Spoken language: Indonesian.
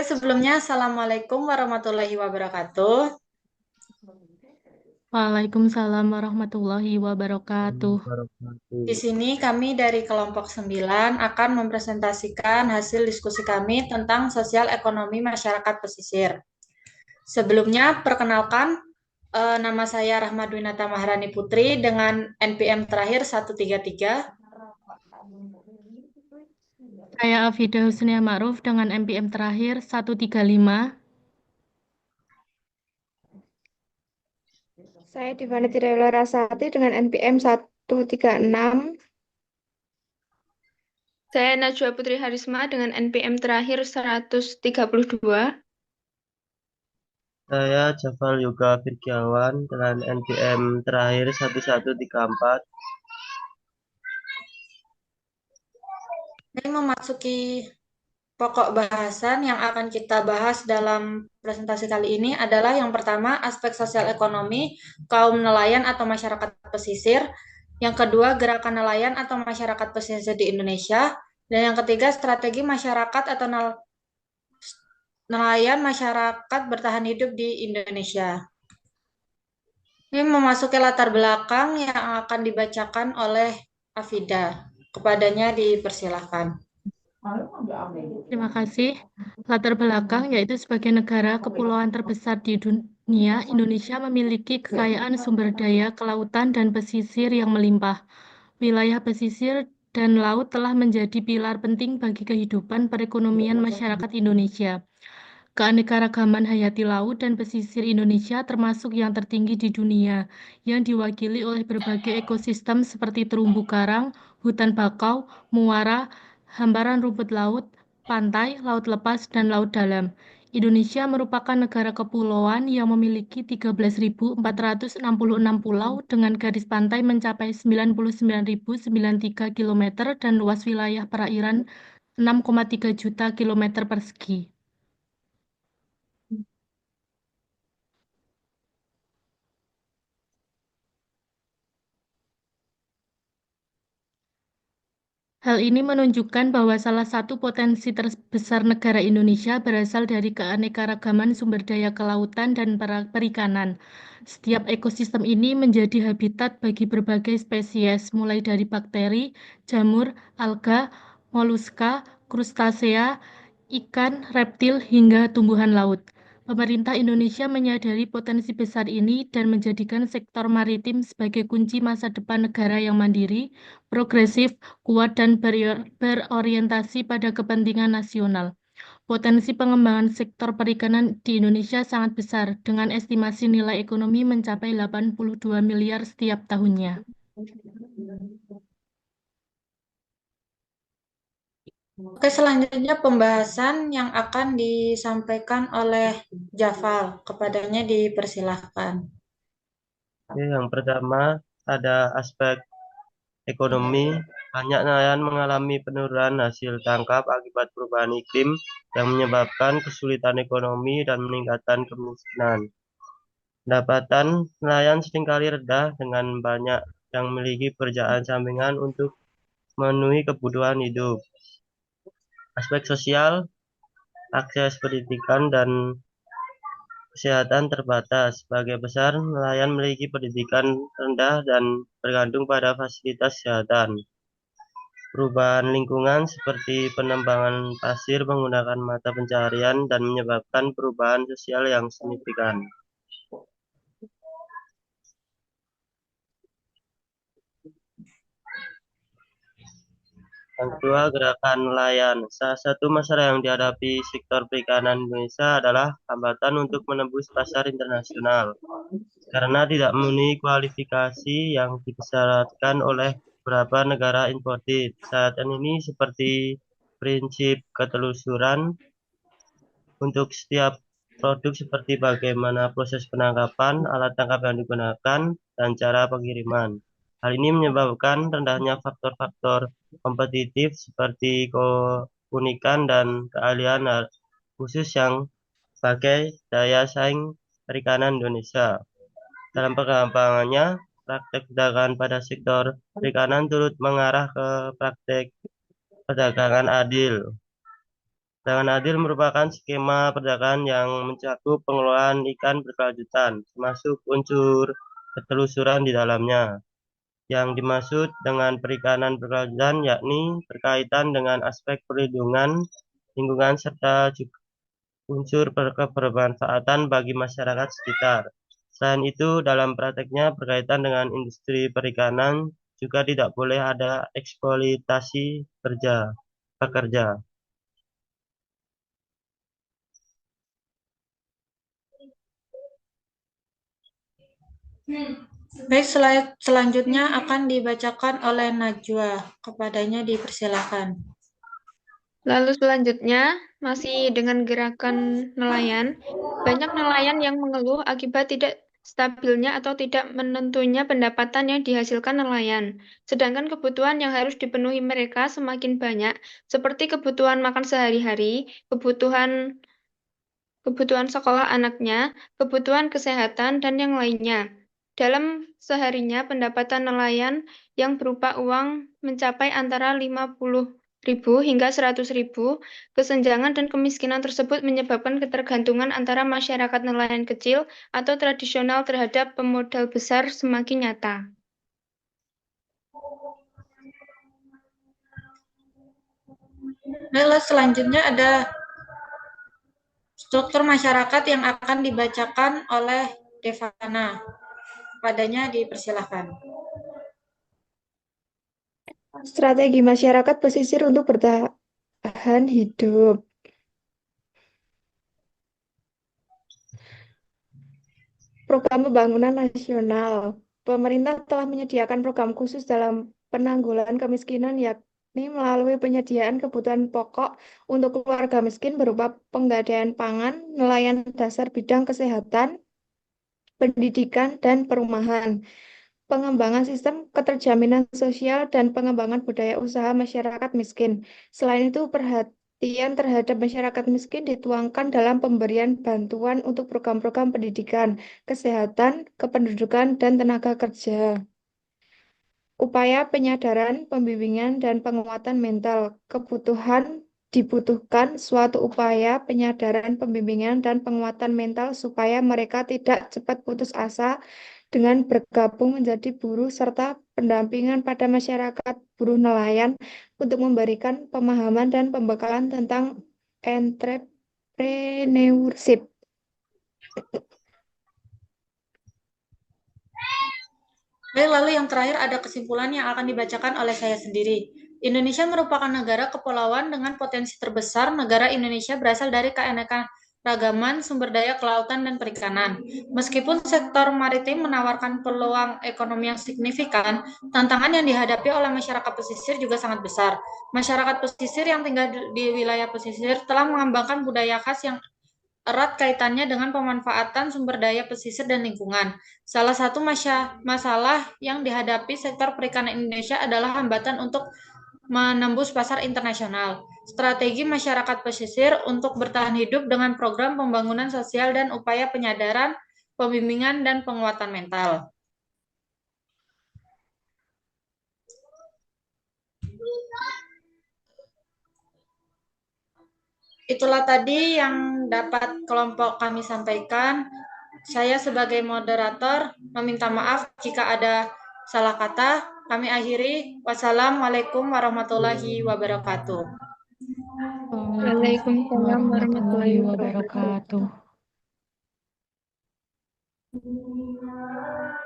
Sebelumnya Assalamualaikum warahmatullahi wabarakatuh. Waalaikumsalam warahmatullahi wabarakatuh. Di Wabarakatuh. sini kami dari kelompok 9 akan mempresentasikan hasil diskusi kami tentang sosial ekonomi masyarakat pesisir. Sebelumnya, perkenalkan, nama saya Rahmadwinata Maharani Putri dengan NPM terakhir 133. Saya Afidah Husnia Ma'ruf dengan MPM terakhir 135. Saya Divani Tirayula Rasati dengan NPM 136. Saya Najwa Putri Harisma dengan NPM terakhir 132. Saya Jafal Yoga Firgiawan dengan NPM terakhir 1134. Ini memasuki pokok bahasan yang akan kita bahas dalam presentasi kali ini adalah yang pertama, aspek sosial ekonomi kaum nelayan atau masyarakat pesisir. Yang kedua, gerakan nelayan atau masyarakat pesisir di Indonesia. Dan yang ketiga, strategi masyarakat atau nelayan masyarakat bertahan hidup di Indonesia. Ini memasuki latar belakang yang akan dibacakan oleh Afida. Kepadanya dipersilahkan. Terima kasih. Latar belakang yaitu sebagai negara kepulauan terbesar di dunia, Indonesia memiliki kekayaan sumber daya kelautan dan pesisir yang melimpah. Wilayah pesisir dan laut telah menjadi pilar penting bagi kehidupan perekonomian masyarakat Indonesia. Keanekaragaman hayati laut dan pesisir Indonesia termasuk yang tertinggi di dunia, yang diwakili oleh berbagai ekosistem seperti terumbu karang, hutan bakau, muara, hamparan rumput laut, pantai, laut lepas, dan laut dalam. Indonesia merupakan negara kepulauan yang memiliki 13.466 pulau dengan garis pantai mencapai 99.093 km dan luas wilayah perairan 6,3 juta kilometer persegi. Hal ini menunjukkan bahwa salah satu potensi terbesar negara Indonesia berasal dari keanekaragaman sumber daya kelautan dan perikanan. Setiap ekosistem ini menjadi habitat bagi berbagai spesies, mulai dari bakteri, jamur, alga, moluska, krustasea, ikan, reptil, hingga tumbuhan laut. Pemerintah Indonesia menyadari potensi besar ini dan menjadikan sektor maritim sebagai kunci masa depan negara yang mandiri, progresif, kuat, dan berorientasi pada kepentingan nasional. Potensi pengembangan sektor perikanan di Indonesia sangat besar, dengan estimasi nilai ekonomi mencapai 82 miliar setiap tahunnya. Oke, selanjutnya pembahasan yang akan disampaikan oleh Jafal. Kepadanya dipersilahkan. Oke, yang pertama ada aspek ekonomi. Banyak nelayan mengalami penurunan hasil tangkap akibat perubahan iklim yang menyebabkan kesulitan ekonomi dan meningkatkan kemiskinan. Pendapatan nelayan seringkali rendah dengan banyak yang memiliki pekerjaan sampingan untuk memenuhi kebutuhan hidup. Aspek sosial, akses pendidikan dan kesehatan terbatas. Sebagai besar, nelayan memiliki pendidikan rendah dan bergantung pada fasilitas kesehatan. Perubahan lingkungan seperti penambangan pasir menggunakan mata pencaharian dan menyebabkan perubahan sosial yang signifikan. Yang kedua, gerakan nelayan. Salah satu masalah yang dihadapi sektor perikanan Indonesia adalah hambatan untuk menembus pasar internasional karena tidak memenuhi kualifikasi yang disyaratkan oleh beberapa negara importir. Saat ini seperti prinsip ketelusuran untuk setiap produk seperti bagaimana proses penangkapan, alat tangkap yang digunakan, dan cara pengiriman. Hal ini menyebabkan rendahnya faktor-faktor kompetitif seperti keunikan dan keahlian khusus yang sebagai daya saing perikanan Indonesia. Dalam pengembangannya, praktek perdagangan pada sektor perikanan turut mengarah ke praktek perdagangan adil. Perdagangan adil merupakan skema perdagangan yang mencakup pengelolaan ikan berkelanjutan, termasuk unsur ketelusuran di dalamnya. Yang dimaksud dengan perikanan berkelanjutan yakni berkaitan dengan aspek perlindungan lingkungan serta juga unsur bermanfaatan bagi masyarakat sekitar. Selain itu, dalam prakteknya berkaitan dengan industri perikanan juga tidak boleh ada eksploitasi pekerja. Baik, selanjutnya akan dibacakan oleh Najwa. Kepadanya dipersilakan. Lalu selanjutnya, masih dengan gerakan nelayan, banyak nelayan yang mengeluh akibat tidak stabilnya atau tidak menentunya pendapatan yang dihasilkan nelayan. Sedangkan kebutuhan yang harus dipenuhi mereka semakin banyak, seperti kebutuhan makan sehari-hari, kebutuhan sekolah anaknya, kebutuhan kesehatan, dan yang lainnya. Dalam seharinya, pendapatan nelayan yang berupa uang mencapai antara 50.000 hingga 100.000. Kesenjangan dan kemiskinan tersebut menyebabkan ketergantungan antara masyarakat nelayan kecil atau tradisional terhadap pemodal besar semakin nyata. Lalu selanjutnya ada struktur masyarakat yang akan dibacakan oleh Devana. Kepadanya dipersilakan. Strategi masyarakat pesisir untuk bertahan hidup. Program Pembangunan Nasional. Pemerintah telah menyediakan program khusus dalam penanggulangan kemiskinan, yakni melalui penyediaan kebutuhan pokok untuk keluarga miskin berupa penggadaian pangan, nelayan dasar bidang kesehatan, pendidikan, dan perumahan, pengembangan sistem keterjaminan sosial, dan pengembangan budaya usaha masyarakat miskin. Selain itu, perhatian terhadap masyarakat miskin dituangkan dalam pemberian bantuan untuk program-program pendidikan, kesehatan, kependudukan, dan tenaga kerja. Upaya penyadaran, pembimbingan, dan penguatan mental. Dibutuhkan suatu upaya penyadaran, pembimbingan, dan penguatan mental supaya mereka tidak cepat putus asa dengan bergabung menjadi buruh serta pendampingan pada masyarakat buruh nelayan untuk memberikan pemahaman dan pembekalan tentang entrepreneurship. Baik, lalu yang terakhir ada kesimpulan yang akan dibacakan oleh saya sendiri. Indonesia merupakan negara kepulauan dengan potensi terbesar. Negara Indonesia berasal dari keanekaragaman sumber daya kelautan dan perikanan. Meskipun sektor maritim menawarkan peluang ekonomi yang signifikan, tantangan yang dihadapi oleh masyarakat pesisir juga sangat besar. Masyarakat pesisir yang tinggal di wilayah pesisir telah mengembangkan budaya khas yang erat kaitannya dengan pemanfaatan sumber daya pesisir dan lingkungan. Salah satu masalah yang dihadapi sektor perikanan Indonesia adalah hambatan untuk menembus pasar internasional. Strategi masyarakat pesisir untuk bertahan hidup dengan program pembangunan sosial dan upaya penyadaran, pembimbingan, dan penguatan mental. Itulah tadi yang dapat kelompok kami sampaikan. Saya sebagai moderator meminta maaf jika ada salah kata. Kami akhiri. Wassalamualaikum warahmatullahi wabarakatuh. Waalaikumsalam warahmatullahi wabarakatuh. wabarakatuh.